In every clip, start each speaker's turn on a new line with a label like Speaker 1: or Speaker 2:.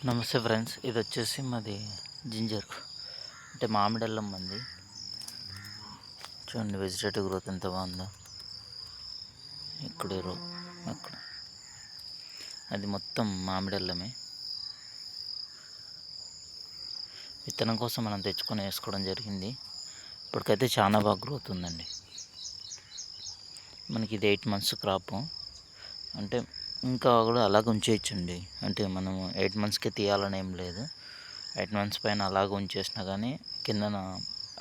Speaker 1: నమస్తే ఫ్రెండ్స్, ఇది వచ్చేసి మాది జింజర్ అంటే మామిడల్లం మంది. చూడండి వెజిటేటివ్ గ్రోత్ ఎంత బాగుందో. ఇక్కడ అక్కడ అది మొత్తం మామిడల్లమే. విత్తనం కోసం మనం తెచ్చుకొని వేసుకోవడం జరిగింది. ఇప్పటికైతే చాలా బాగా గ్రోత్ ఉందండి. మనకి ఇది 8 months క్రాప్. అంటే ఇంకా కూడా అలాగ ఉంచేయచ్చండి. అంటే మనం 8 monthsకే తీయాలని ఏం లేదు. 8 months పైన అలాగ ఉంచేసినా కానీ కిందన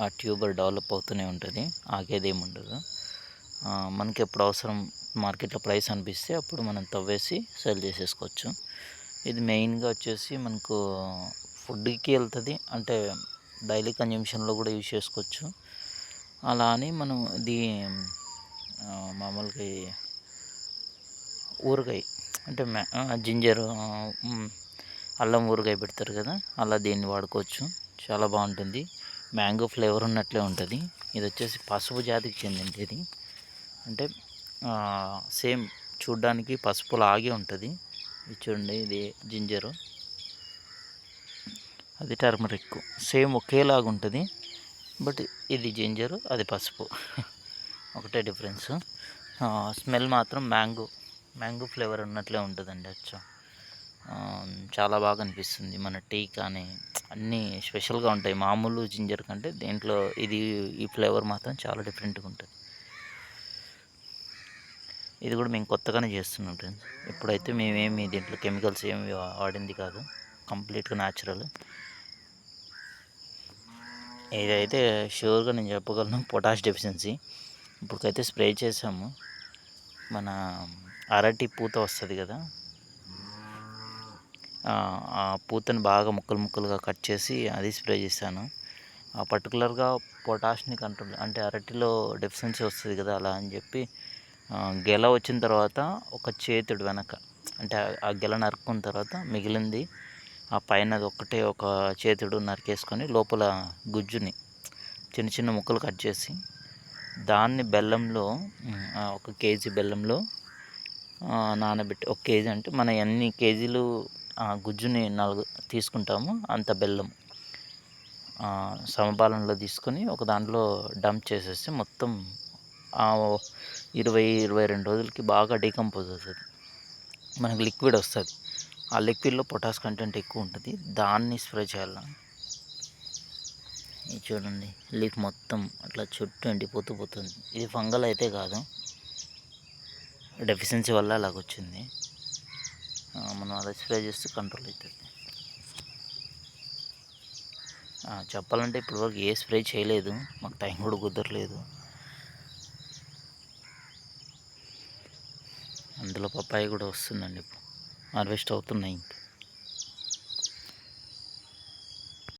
Speaker 1: ఆ ట్యూబర్ డెవలప్ అవుతూనే ఉంటుంది, ఆగేది ఏమి ఉండదు. మనకి ఎప్పుడు అవసరం మార్కెట్లో ప్రైస్ అనిపిస్తే అప్పుడు మనం తవ్వేసి సేల్ చేసేసుకోవచ్చు. ఇది మెయిన్గా వచ్చేసి మనకు ఫుడ్కి వెళ్తుంది, అంటే డైలీ కన్జంప్షన్లో కూడా యూజ్ చేసుకోవచ్చు. అలా అని మనం ఇది మామూలుగా ఊరగాయ అంటే జింజర్ అల్లం ఊరగాయ పెడతారు కదా, అలా దీన్ని వాడుకోవచ్చు. చాలా బాగుంటుంది, మ్యాంగో ఫ్లేవర్ ఉన్నట్లే ఉంటుంది. ఇది వచ్చేసి పసుపు జాతికి చెందినది. అంటే సేమ్ చూడ్డానికి పసుపు లాగే ఉంటుంది. ఇది చూడండి, ఇది జింజరు, అది టర్మరిక్, సేమ్ ఒకేలాగా ఉంటుంది. బట్ ఇది జింజరు, అది పసుపు ఒకటే డిఫరెన్స్. స్మెల్ మాత్రం మ్యాంగో ఫ్లేవర్ ఉన్నట్లే ఉంటుందండి. చాలా బాగా అనిపిస్తుంది. మన టీ కానీ అన్నీ స్పెషల్గా ఉంటాయి మామూలు జింజర్ కంటే. దీంట్లో ఈ ఫ్లేవర్ మాత్రం చాలా డిఫరెంట్గా ఉంటుంది. ఇది కూడా మేము కొత్తగానే చేస్తున్నాం ఫ్రెండ్స్. ఇప్పుడైతే మేమేమి దీంట్లో కెమికల్స్ ఏమి వాడింది కాదు, కంప్లీట్గా న్యాచురల్. ఇదైతే షూర్గా నేను చెప్పగలను, పొటాష్ డెఫిషియన్సీ. ఇప్పటికైతే స్ప్రే చేసాము. మన అరటి పూత వస్తుంది కదా, ఆ పూతను బాగా ముక్కలుగా కట్ చేసి అది స్ప్రే చేశాను. పర్టికులర్గా పొటాష్ని కంట్రోల్, అంటే అరటిలో డెఫిషియన్సీ వస్తుంది కదా, అలా అని చెప్పి గెల వచ్చిన తర్వాత ఒక చేతుడు వెనక, అంటే ఆ గెల నరుక్కున్న తర్వాత మిగిలింది ఆ పైన ఒకటే ఒక చేతుడు నరికేసుకొని లోపల గుజ్జుని చిన్న చిన్న ముక్కలు కట్ చేసి దాన్ని బెల్లంలో 1 kg బెల్లంలో నానబెట్టి, 1 kg అంటే మన ఎన్ని కేజీలు గుజ్జుని తీసుకుంటాము అంత బెల్లం సమపాలనలో తీసుకొని ఒక దాంట్లో డంప్ చేసేస్తే మొత్తం 20-22 రోజులకి బాగా డీకంపోజ్ అవుతుంది, మనకు లిక్విడ్ వస్తుంది. ఆ లిక్విడ్లో పొటాష్ కంటెంట్ ఎక్కువ ఉంటుంది. దాన్ని స్ప్రే చేయాలి. ఇది చూడండి, లీఫ్ మొత్తం అట్లా చుట్టూ ఎండిపోతుంది. ఇది ఫంగల్ అయితే కాదు, డెఫిషియన్సీ వల్ల అలాగొచ్చింది. మనం అలా స్ప్రే చేస్తే కంట్రోల్ అవుతుంది. చెప్పాలంటే ఇప్పటివరకు ఏ స్ప్రే చేయలేదు, మాకు టైం కూడా కుదరలేదు. అందులో పప్పాయి కూడా వస్తుందండి, ఇప్పుడు హార్వెస్ట్ అవుతున్నాయి.